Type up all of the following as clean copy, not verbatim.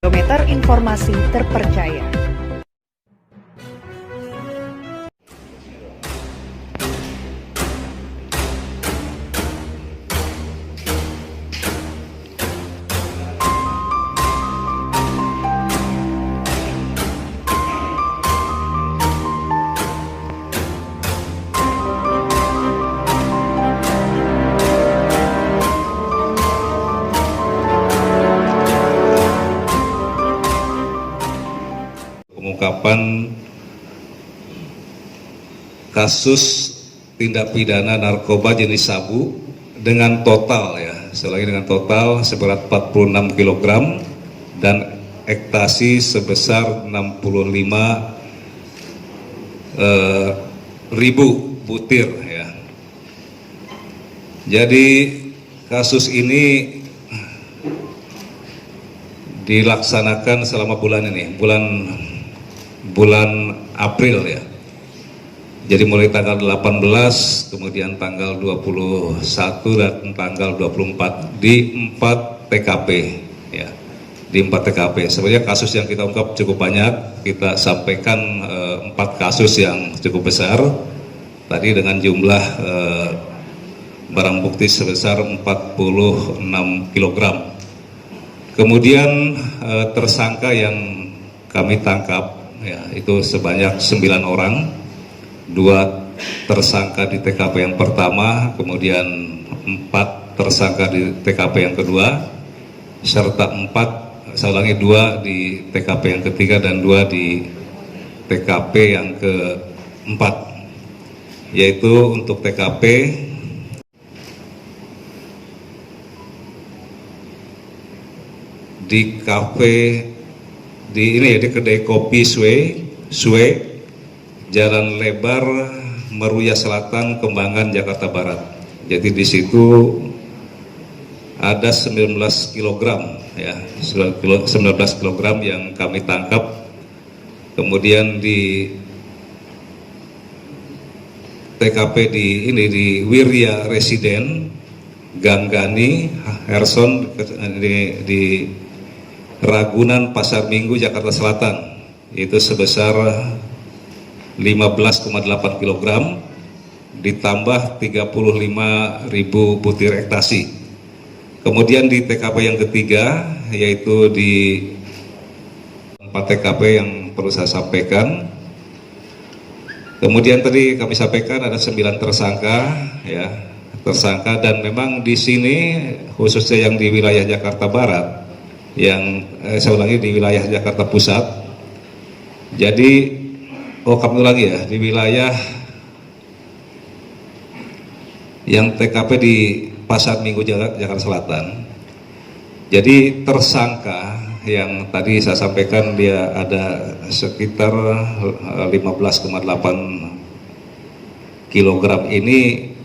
Kilometer informasi terpercaya. Pengungkapan kasus tindak pidana narkoba jenis sabu dengan total seberat 46 kg dan ekstasi sebesar 65 ribu butir ya. Jadi kasus ini dilaksanakan selama bulan April ya. Jadi mulai tanggal 18, kemudian tanggal 21 dan tanggal 24 di 4 TKP ya. Di 4 TKP. Sebenarnya kasus yang kita ungkap cukup banyak. Kita sampaikan 4 kasus yang cukup besar. Tadi dengan jumlah barang bukti sebesar 46 kg. Kemudian tersangka yang kami tangkap ya, itu sebanyak 9 orang, 2 tersangka di TKP yang pertama, kemudian 4 tersangka di TKP yang kedua, serta 2 di TKP yang ketiga dan 2 di TKP yang keempat, yaitu untuk TKP di kafe di kedai kopi Sue, Jalan Lebar, Meruya Selatan, Kembangan, Jakarta Barat. Jadi di situ ada 19 kg ya, 19 kg yang kami tangkap. Kemudian di TKP di Wirya Residen, Ganggani, Herson di Ragunan Pasar Minggu, Jakarta Selatan, itu sebesar 15,8 kg ditambah 35 ribu butir ekstasi. Kemudian di TKP yang ketiga, yaitu di 4 TKP yang perlu saya sampaikan. Kemudian tadi kami sampaikan ada 9 tersangka ya, dan memang di sini khususnya yang di wilayah Jakarta Barat, yang saya ulangi di wilayah Jakarta Pusat. Jadi kami ulangi ya, di wilayah yang TKP di Pasar Minggu Jakarta Selatan. Jadi tersangka yang tadi saya sampaikan dia ada sekitar 15,8 kg ini,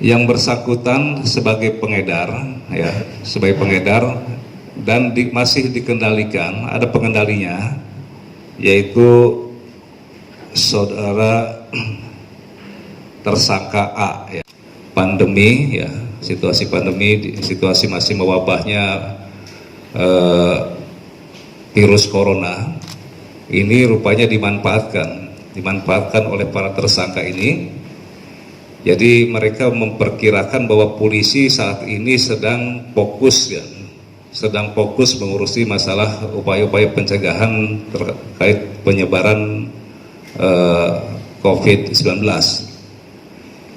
yang bersangkutan sebagai pengedar ya, dan masih dikendalikan, ada pengendalinya, yaitu saudara tersangka A ya. Pandemi ya, situasi pandemi, situasi masih mewabahnya virus corona ini, rupanya dimanfaatkan oleh para tersangka ini. Jadi mereka memperkirakan bahwa polisi saat ini sedang fokus mengurusi masalah upaya-upaya pencegahan terkait penyebaran COVID-19.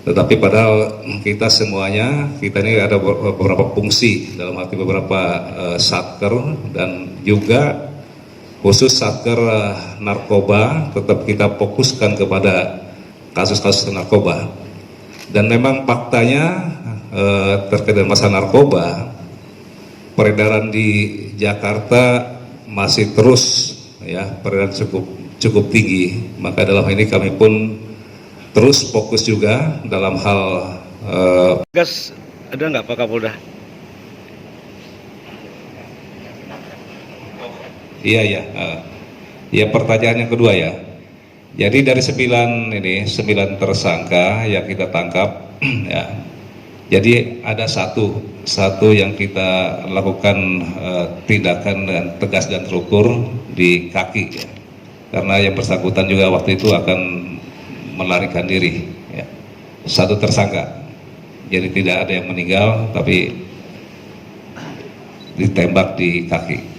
Tetapi padahal kita ini ada beberapa fungsi, dalam arti beberapa satker, dan juga khusus satker narkoba tetap kita fokuskan kepada kasus-kasus narkoba. Dan memang faktanya terkait dengan masalah narkoba, peredaran di Jakarta masih terus ya, peredaran cukup tinggi. Maka dalam ini kami pun terus fokus juga dalam hal gas. Ada nggak Pak Kapolda? Iya. Ya, pertanyaan yang kedua ya. Jadi dari 9 tersangka yang kita tangkap ya, Jadi ada satu yang kita lakukan tindakan dengan tegas dan terukur di kaki, ya. Karena yang bersangkutan juga waktu itu akan melarikan diri, ya. Satu tersangka, jadi tidak ada yang meninggal, tapi ditembak di kaki.